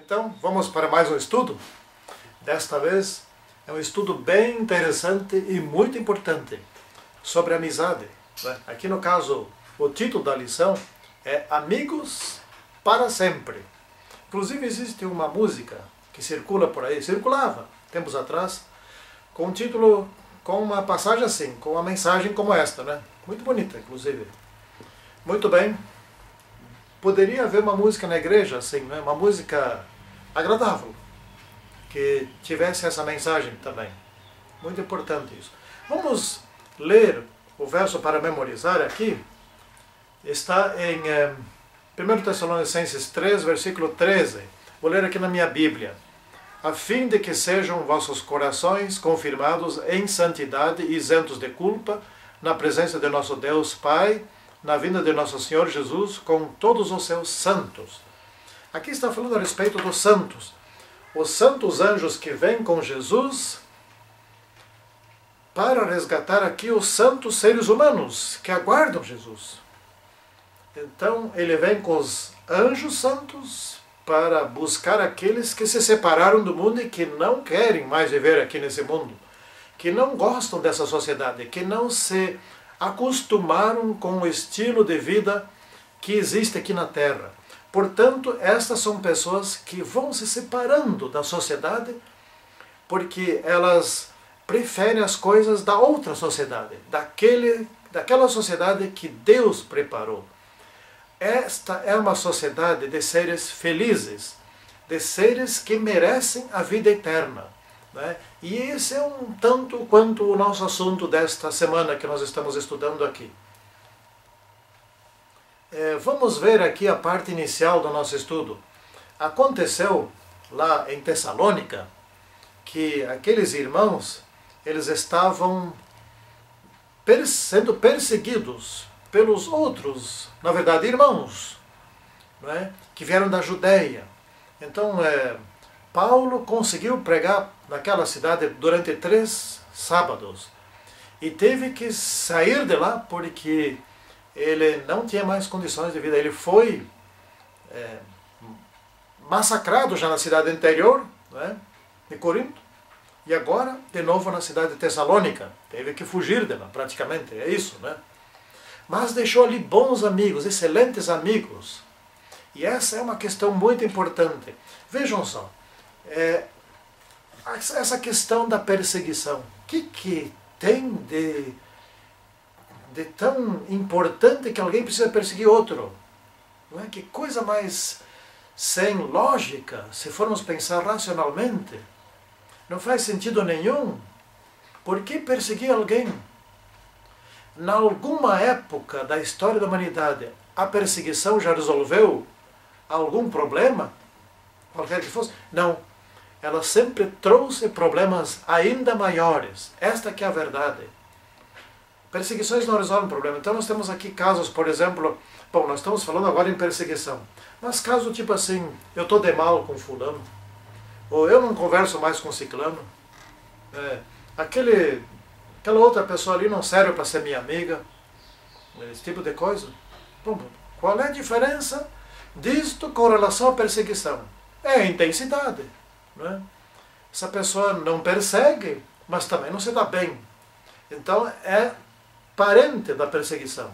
Então, vamos para mais um estudo. Desta vez é um estudo bem interessante e muito importante sobre amizade, né? Aqui no caso, o título da lição é Amigos para Sempre. Inclusive existe uma música que circula por aí, circulava tempos atrás, com um título, com uma passagem assim, com uma mensagem como esta, né? Muito bonita, inclusive. Muito bem. Poderia haver uma música na igreja, assim, né? Uma música agradável, que tivesse essa mensagem também. Muito importante isso. Vamos ler o verso para memorizar aqui. Está em 1 Tessalonicenses 3, versículo 13. Vou ler aqui na minha Bíblia. A fim de que sejam vossos corações confirmados em santidade e isentos de culpa, na presença de nosso Deus Pai, na vinda de nosso Senhor Jesus, com todos os seus santos. Aqui está falando a respeito dos santos. Os santos anjos que vêm com Jesus para resgatar aqui os santos seres humanos que aguardam Jesus. Então ele vem com os anjos santos para buscar aqueles que se separaram do mundo e que não querem mais viver aqui nesse mundo, que não gostam dessa sociedade, que não se acostumaram com o estilo de vida que existe aqui na Terra. Portanto, estas são pessoas que vão se separando da sociedade porque elas preferem as coisas da outra sociedade, daquela sociedade que Deus preparou. Esta é uma sociedade de seres felizes, de seres que merecem a vida eterna, né? E esse é um tanto quanto o nosso assunto desta semana que nós estamos estudando aqui. Vamos ver aqui a parte inicial do nosso estudo. Aconteceu lá em Tessalônica que aqueles irmãos, eles estavam sendo perseguidos pelos outros, na verdade irmãos, não é? Que vieram da Judéia. Então Paulo conseguiu pregar naquela cidade durante 3 sábados e teve que sair de lá porque ele não tinha mais condições de vida. Ele foi massacrado já na cidade anterior, né, de Corinto, e agora de novo na cidade de Tessalônica. Teve que fugir dela, praticamente, é isso, né? Mas deixou ali bons amigos, excelentes amigos. E essa é uma questão muito importante. Vejam só, essa questão da perseguição. O que tem de tão importante que alguém precisa perseguir outro? Não é? Que coisa mais sem lógica, se formos pensar racionalmente. Não faz sentido nenhum. Por que perseguir alguém? Na alguma época da história da humanidade, a perseguição já resolveu algum problema? Qualquer que fosse? Não. Ela sempre trouxe problemas ainda maiores. Esta que é a verdade. Perseguições não resolvem problema. Então nós temos aqui casos, por exemplo, bom, nós estamos falando agora em perseguição, mas caso tipo assim, eu estou de mal com fulano, ou eu não converso mais com ciclano, aquela outra pessoa ali não serve para ser minha amiga, esse tipo de coisa. Bom, qual é a diferença disto com relação à perseguição? É a intensidade, não é? Essa pessoa não persegue, mas também não se dá bem. Então é parente da perseguição.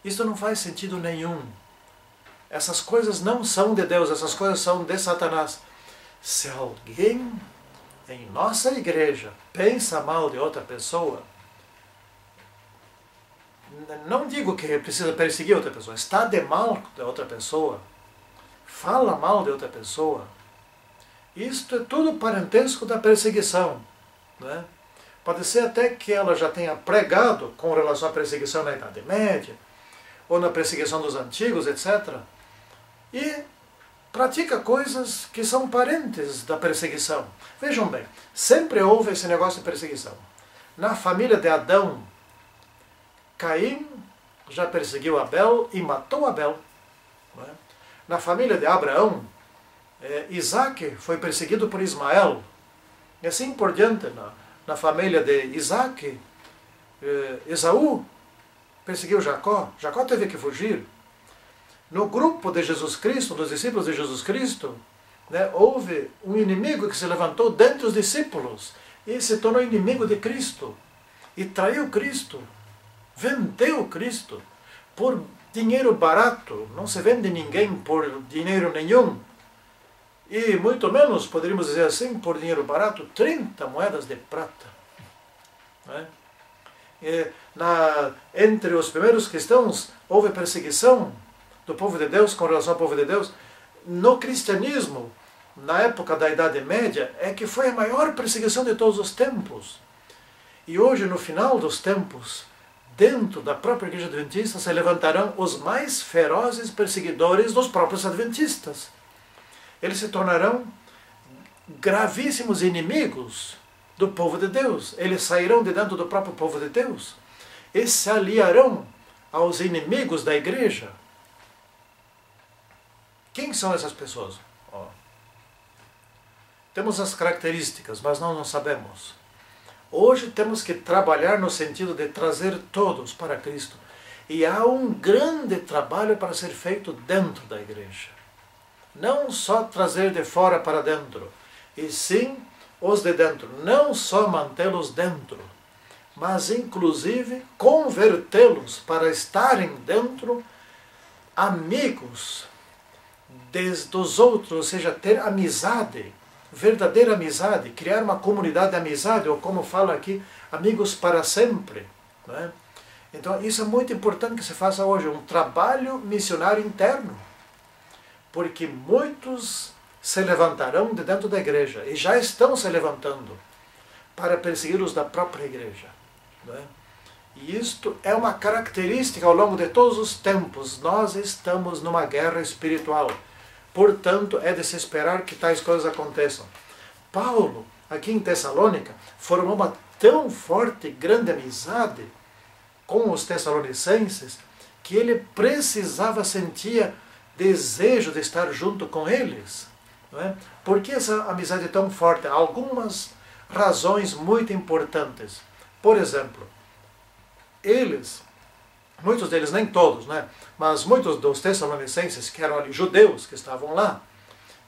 Isso não faz sentido nenhum. Essas coisas não são de Deus, essas coisas são de Satanás. Se alguém em nossa igreja pensa mal de outra pessoa, não digo que precisa perseguir outra pessoa, está de mal de outra pessoa, fala mal de outra pessoa, isto é tudo parentesco da perseguição, não é? Pode ser até que ela já tenha pregado com relação à perseguição na Idade Média, ou na perseguição dos antigos, etc. E pratica coisas que são parentes da perseguição. Vejam bem, sempre houve esse negócio de perseguição. Na família de Adão, Caim já perseguiu Abel e matou Abel. Não é? Na família de Abraão, Isaac foi perseguido por Ismael. E assim por diante, na família de Isaac, Esaú perseguiu Jacó. Jacó teve que fugir. no grupo de Jesus Cristo, dos discípulos de Jesus Cristo, né, houve um inimigo que se levantou dentre os discípulos e se tornou inimigo de Cristo e traiu Cristo, vendeu Cristo por dinheiro barato. Não se vende ninguém por dinheiro nenhum, e muito menos, poderíamos dizer assim, por dinheiro barato, 30 moedas de prata. Né? Entre os primeiros cristãos houve perseguição do povo de Deus com relação ao povo de Deus. No cristianismo, na época da Idade Média, é que foi a maior perseguição de todos os tempos. E hoje, no final dos tempos, dentro da própria Igreja Adventista, se levantarão os mais ferozes perseguidores dos próprios Adventistas. Eles se tornarão gravíssimos inimigos do povo de Deus. Eles sairão de dentro do próprio povo de Deus e se aliarão aos inimigos da igreja. Quem são essas pessoas? Temos as características, mas nós não sabemos. Hoje temos que trabalhar no sentido de trazer todos para Cristo. E há um grande trabalho para ser feito dentro da igreja. Não só trazer de fora para dentro, e sim os de dentro. Não só mantê-los dentro, mas inclusive convertê-los para estarem dentro, amigos dos outros, ou seja, ter amizade, verdadeira amizade, criar uma comunidade de amizade, ou como fala aqui, amigos para sempre. Né? Então isso é muito importante que se faça hoje, um trabalho missionário interno, porque muitos se levantarão de dentro da igreja, e já estão se levantando, para persegui-los da própria igreja. Né? E isto é uma característica ao longo de todos os tempos. Nós estamos numa guerra espiritual. Portanto, é de se esperar que tais coisas aconteçam. Paulo, aqui em Tessalônica, formou uma tão forte e grande amizade com os tessalonicenses que ele precisava, sentia desejo de estar junto com eles. Não é? Por que essa amizade é tão forte? Há algumas razões muito importantes. Por exemplo, muitos deles, nem todos, né? Mas muitos dos tessalonicenses, que eram ali judeus, que estavam lá,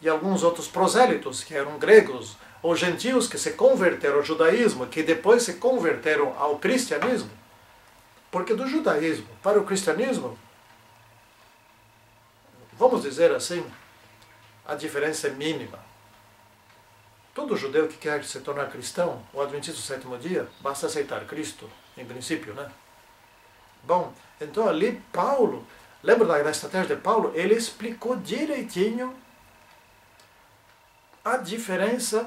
e alguns outros prosélitos, que eram gregos, ou gentios que se converteram ao judaísmo, que depois se converteram ao cristianismo, porque do judaísmo para o cristianismo, vamos dizer assim, a diferença é mínima. Todo judeu que quer se tornar cristão, o adventista do sétimo dia, basta aceitar Cristo, em princípio, né? Bom, então ali Paulo, lembra da estratégia de Paulo? Ele explicou direitinho a diferença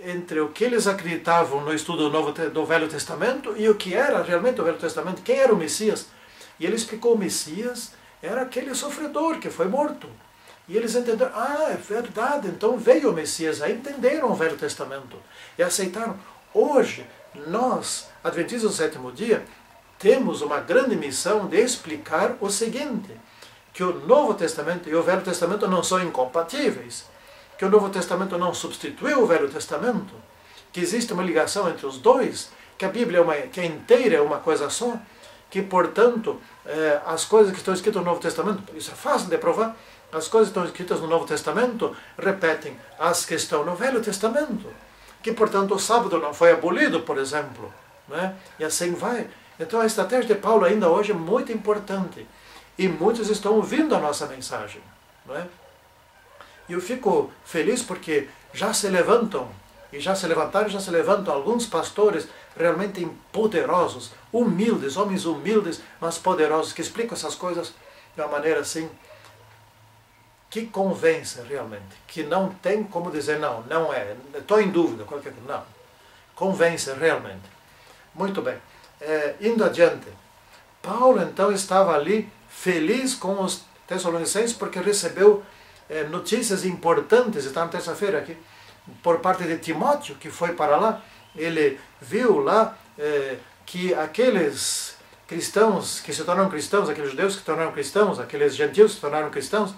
entre o que eles acreditavam no estudo do Velho Testamento e o que era realmente o Velho Testamento, quem era o Messias. E ele explicou: o Messias era aquele sofredor que foi morto. E eles entenderam: ah, é verdade, então veio o Messias. Aí entenderam o Velho Testamento e aceitaram. Hoje, nós, adventistas do sétimo dia, temos uma grande missão de explicar o seguinte: que o Novo Testamento e o Velho Testamento não são incompatíveis, que o Novo Testamento não substituiu o Velho Testamento, que existe uma ligação entre os dois, que a Bíblia que é inteira é uma coisa só, que, portanto, as coisas que estão escritas no Novo Testamento, isso é fácil de provar, as coisas que estão escritas no Novo Testamento repetem as que estão no Velho Testamento, que, portanto, o sábado não foi abolido, por exemplo, né? E assim vai. Então a estratégia de Paulo ainda hoje é muito importante, e muitos estão ouvindo a nossa mensagem, não é? E eu fico feliz porque já se levantam, e já se levantaram, já se levantam alguns pastores realmente poderosos, humildes, homens humildes, mas poderosos, que explicam essas coisas de uma maneira assim, que convence realmente, que não tem como dizer não, não é, estou em dúvida, qualquer coisa, não, convence realmente. Muito bem, indo adiante, Paulo então estava ali feliz com os tessalonicenses porque recebeu notícias importantes, está na terça-feira aqui, por parte de Timóteo, que foi para lá. Ele viu lá que aqueles cristãos que se tornaram cristãos, aqueles judeus que se tornaram cristãos, aqueles gentios que se tornaram cristãos,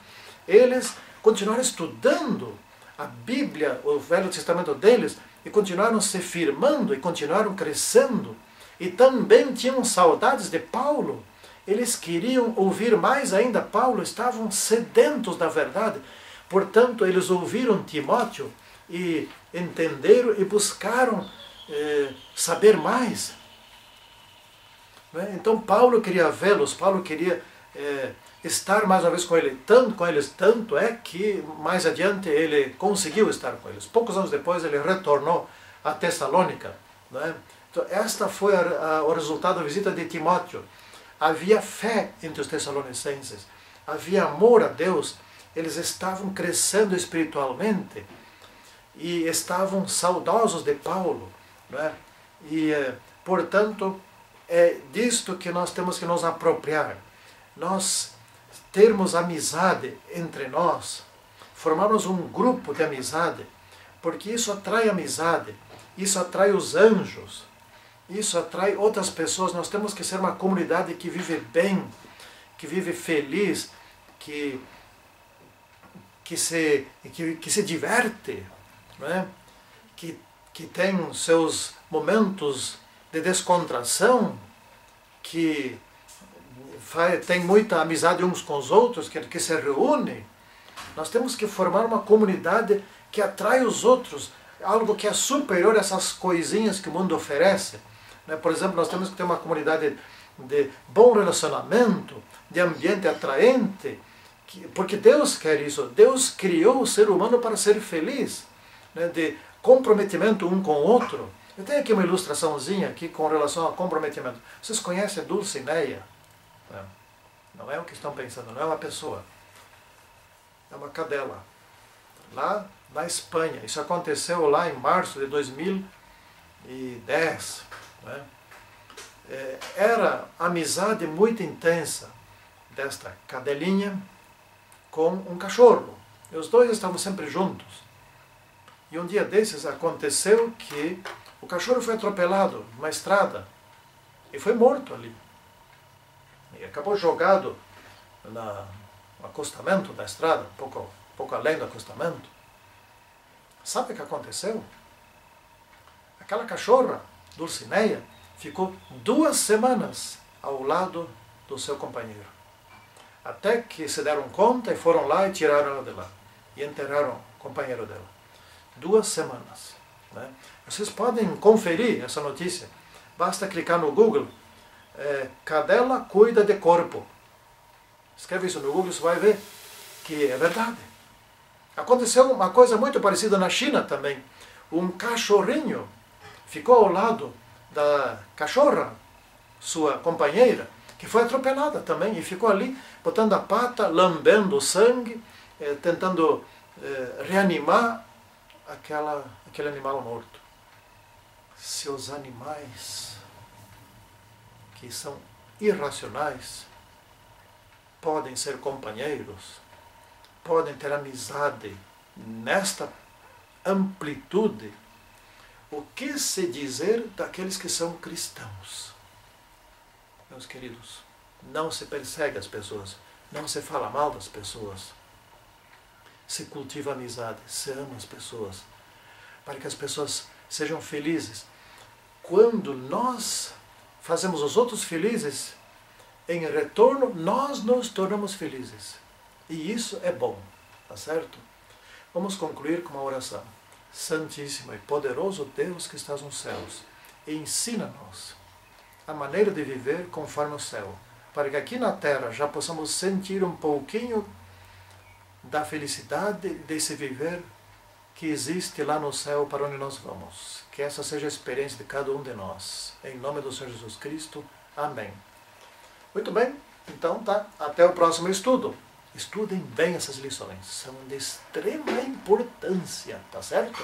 eles continuaram estudando a Bíblia, o Velho Testamento deles, e continuaram se firmando, e continuaram crescendo, e também tinham saudades de Paulo, eles queriam ouvir mais ainda Paulo, estavam sedentos da verdade. Portanto, eles ouviram Timóteo e entenderam e buscaram saber mais. Então Paulo queria vê-los, Paulo queria estar mais uma vez com eles, tanto é que mais adiante ele conseguiu estar com eles. Poucos anos depois ele retornou a Tessalônica. Então esta foi o resultado da visita de Timóteo. Havia fé entre os tessalonicenses, havia amor a Deus, eles estavam crescendo espiritualmente e estavam saudosos de Paulo. E, portanto, é disto que nós temos que nos apropriar. Nós termos amizade entre nós, formarmos um grupo de amizade, porque isso atrai amizade, isso atrai os anjos, isso atrai outras pessoas. Nós temos que ser uma comunidade que vive bem, que vive feliz, que se diverte, que tem seus momentos de descontração, que tem muita amizade uns com os outros, que se reúne. Nós temos que formar uma comunidade que atrai os outros, algo que é superior a essas coisinhas que o mundo oferece. Por exemplo, nós temos que ter uma comunidade de bom relacionamento, de ambiente atraente, porque Deus quer isso. Deus criou o ser humano para ser feliz, de comprometimento um com o outro. Eu tenho aqui uma ilustraçãozinha aqui com relação ao comprometimento. Vocês conhecem a Dulcinea? Não é o que estão pensando, não é uma pessoa. É uma cadela. Lá na Espanha. Isso aconteceu lá em março de 2010. Era amizade muito intensa desta cadelinha com um cachorro. E os dois estavam sempre juntos. E um dia desses aconteceu que o cachorro foi atropelado numa estrada e foi morto ali. E acabou jogado no acostamento da estrada, um pouco além do acostamento. Sabe o que aconteceu? Aquela cachorra, Dulcinea, ficou 2 semanas ao lado do seu companheiro. Até que se deram conta e foram lá e tiraram ela de lá. E enterraram o companheiro dela. 2 semanas. Vocês podem conferir essa notícia. Basta clicar no Google. Cadela cuida de corpo. Escreve isso no Google, você vai ver que é verdade. Aconteceu uma coisa muito parecida na China também. Um cachorrinho ficou ao lado da cachorra, sua companheira, que foi atropelada também, e ficou ali, botando a pata, lambendo o sangue, tentando reanimar aquele animal morto. Se os animais que são irracionais podem ser companheiros, podem ter amizade nesta amplitude, o que se dizer daqueles que são cristãos? Meus queridos, não se persegue as pessoas, não se fala mal das pessoas, se cultiva amizade, se ama as pessoas, para que as pessoas sejam felizes. Quando nós fazemos os outros felizes, em retorno nós nos tornamos felizes. E isso é bom, tá certo? Vamos concluir com uma oração. Santíssimo e poderoso Deus que estás nos céus, ensina-nos a maneira de viver conforme o céu, para que aqui na terra já possamos sentir um pouquinho da felicidade desse viver que existe lá no céu para onde nós vamos. Que essa seja a experiência de cada um de nós. Em nome do Senhor Jesus Cristo. Amém. Muito bem, então tá. Até o próximo estudo. Estudem bem essas lições. São de extrema importância, tá certo?